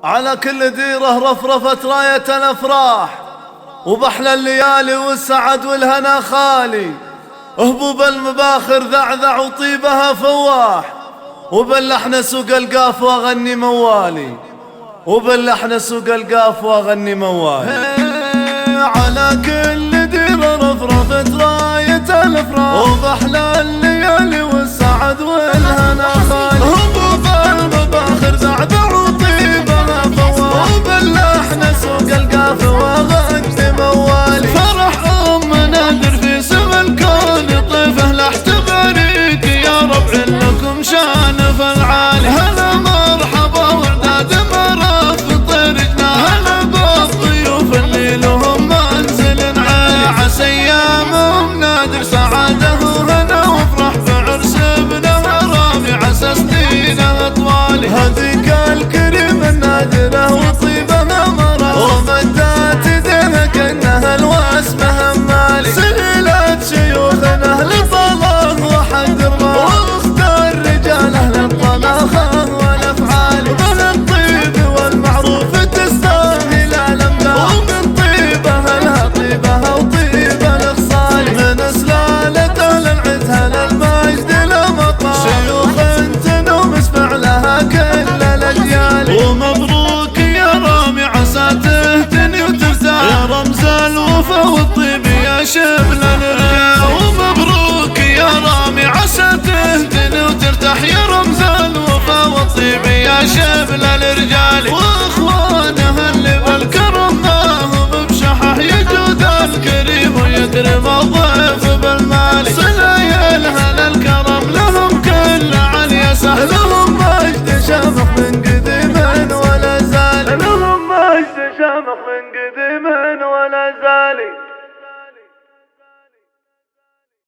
على كل ديره رفرفت راية الأفراح، وبحلى الليالي والسعد والهنا خالي. هبوب المباخر ذعذع وطيبها فواح، وباللحن سوق القاف واغني موالي، وباللحن سوق القاف واغني موالي. على كل ديره رفرفت راية الأفراح، وبحلى الليالي والسعد والهنا خالي. هبوب المباخر ذعذع وطيبها فواح، وباللحن سوق القاف واغني موالي. فرح نادر في سما الكون طيفه لاحتفالك يا ربع لكم شان فالعالي. هلا مرحبا ورداد مرف طير جناح، هلا بالضيوف اللي لهم منزل عالي. عسى ايامهم نادر سعاده وهنا وافرح بعرس ابنها رامي، عسى سنينه طوالي. هذيك الكريم النادره وطيبها مرف، ومدات يديها كانها الواسمه مالي. سهلت شيوخنا للطلاق وحد الراح، واختار رجاله للطلاقه والافعال. من الطيب والمعروف تستاهل الامداح، ومن طيبها لها طيبها وطيب الاخصال. من سلاله للعزها للمجد لمطار، شيوخ تنوم اسمع لها كل الاجيال. ومبروك يا رامي عسى تهتني وترتاح، يا رمز الوفا والطيب يا شبل الرجال. ومبروك يا رامي عسى تهتني وترتاح، يا رمز الوفا والطيب يا شبل الرجال. واخوانها اللي بالكرم ماهم بشحح، يجود الكريم ويكرم الضيف بالمال. صلايلها للكرم لهم كل علي سهل، لهم مجد شامخ من قديم ولا زال، لهم مجد شامخ من قديم ولا زال.